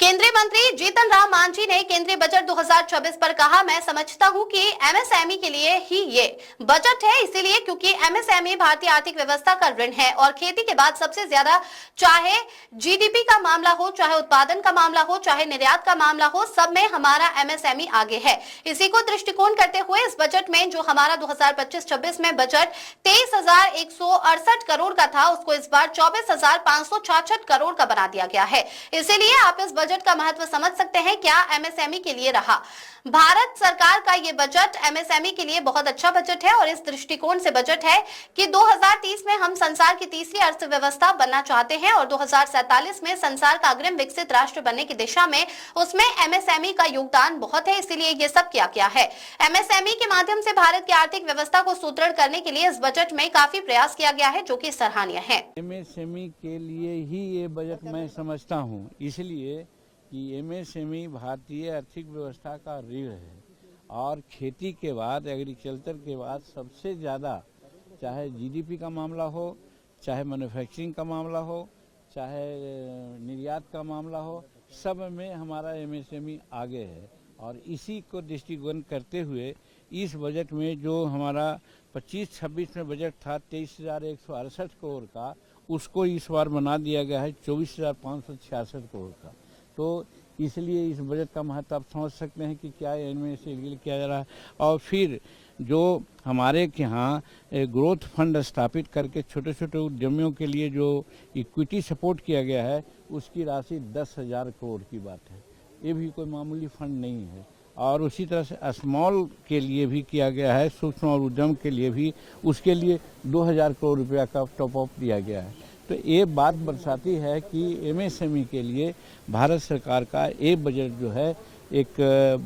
केंद्रीय मंत्री जीतन राम मांझी ने केंद्रीय बजट 2026 पर कहा, मैं समझता हूं कि एमएसएमई के लिए ही ये बजट है, इसीलिए क्योंकि एमएसएमई भारतीय आर्थिक व्यवस्था का ऋण है और खेती के बाद सबसे ज्यादा, चाहे जीडीपी का मामला हो, चाहे उत्पादन का मामला हो, चाहे निर्यात का मामला हो, सब में हमारा एमएसएमई आगे है। इसी को दृष्टिकोण करते हुए इस बजट में जो हमारा 2025-26 में बजट 23,168 करोड़ का था, उसको इस बार 24,566 करोड़ का बना दिया गया है। इसीलिए आप इस बजट का महत्व समझ सकते हैं क्या एमएसएमई के लिए रहा। भारत सरकार का ये बजट एमएसएमई के लिए बहुत अच्छा बजट है और इस दृष्टिकोण से बजट है कि 2030 में हम संसार की तीसरी अर्थव्यवस्था बनना चाहते हैं और 2047 में संसार का अग्रिम विकसित राष्ट्र बनने की दिशा में उसमें एमएसएमई का योगदान बहुत है, इसीलिए ये सब किया गया है। एमएसएमई के माध्यम से भारत की आर्थिक व्यवस्था को सुदृढ़ करने के लिए इस बजट में काफी प्रयास किया गया है, जो कि सराहनीय है। एमएसएमई के लिए ही ये बजट मैं समझता हूँ, इसलिए कि एमएसएमई भारतीय आर्थिक व्यवस्था का रीढ़ है और खेती के बाद, एग्रीकल्चर के बाद सबसे ज़्यादा, चाहे जीडीपी का मामला हो, चाहे मैन्युफैक्चरिंग का मामला हो, चाहे निर्यात का मामला हो, सब में हमारा एमएसएमई आगे है। और इसी को दृष्टिकोण करते हुए इस बजट में जो हमारा 25-26 में बजट था 23,168 करोड़ का, उसको इस बार बना दिया गया है 24,566 करोड़ का। तो इसलिए इस बजट का महत्व आप समझ सकते हैं कि क्या इनमें से किया जा रहा है। और फिर जो हमारे के यहाँ ग्रोथ फंड स्थापित करके छोटे छोटे उद्यमियों के लिए जो इक्विटी सपोर्ट किया गया है, उसकी राशि 10,000 करोड़ की बात है। ये भी कोई मामूली फंड नहीं है। और उसी तरह से स्मॉल के लिए भी किया गया है, सूक्ष्म और उद्यम के लिए भी, उसके लिए 2,000 करोड़ रुपया का टॉप अप दिया गया है। तो ये बात दर्शाती है कि एमएसएमई के लिए भारत सरकार का ये बजट जो है एक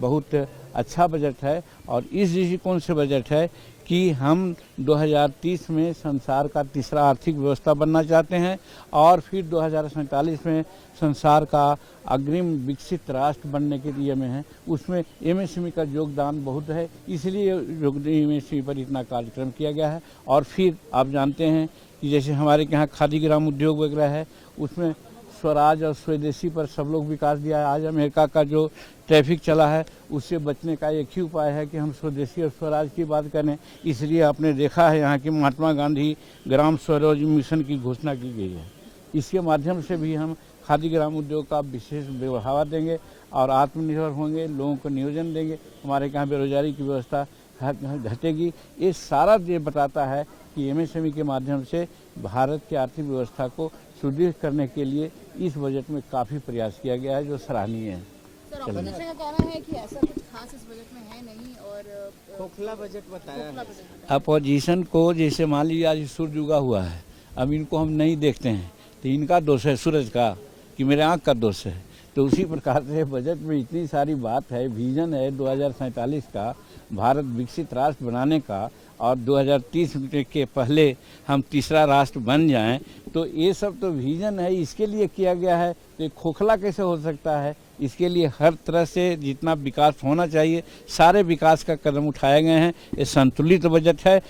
बहुत अच्छा बजट है। और इस दृष्टिकोण से बजट है कि हम 2030 में संसार का तीसरा आर्थिक व्यवस्था बनना चाहते हैं और फिर 2047 में संसार का अग्रिम विकसित राष्ट्र बनने के लिए में है। उसमें एमएसएमई का योगदान बहुत है, इसलिए एमएसएमई पर इतना कार्यक्रम किया गया है। और फिर आप जानते हैं कि जैसे हमारे यहाँ खादी ग्राम उद्योग वगैरह है, उसमें स्वराज और स्वदेशी पर सब लोग विकास दिया है। आज अमेरिका का जो ट्रैफिक चला है, उससे बचने का एक ही उपाय है कि हम स्वदेशी और स्वराज की बात करें। इसलिए आपने देखा है यहाँ की महात्मा गांधी ग्राम स्वराज मिशन की घोषणा की गई है। इसके माध्यम से भी हम खादी ग्राम उद्योग का विशेष बढ़ावा देंगे और आत्मनिर्भर होंगे, लोगों को नियोजन देंगे, हमारे यहाँ बेरोजगारी की व्यवस्था घटेगी। ये सारा ये बताता है कि एमएसएमई के माध्यम से भारत की आर्थिक व्यवस्था को सुदृढ़ करने के लिए इस बजट में काफ़ी प्रयास किया गया है, जो सराहनीय है। सर, ऑपोजिशन का कहना है कि ऐसा कुछ खास इस बजट में है नहीं और खोखला बजट बताया है। अपोजिशन को जैसे मान लीजिए आज सूरज उगा हुआ है, अब इनको हम नहीं देखते हैं तो इनका दोष है सूरज का कि मेरे आँख का दोष है। तो उसी प्रकार से बजट में इतनी सारी बात है, विजन है 2047 का भारत विकसित राष्ट्र बनाने का और 2030 के पहले हम तीसरा राष्ट्र बन जाएं, तो ये सब तो विजन है, इसके लिए किया गया है। तो खोखला कैसे हो सकता है? इसके लिए हर तरह से जितना विकास होना चाहिए, सारे विकास का कदम उठाए गए हैं। ये संतुलित बजट है।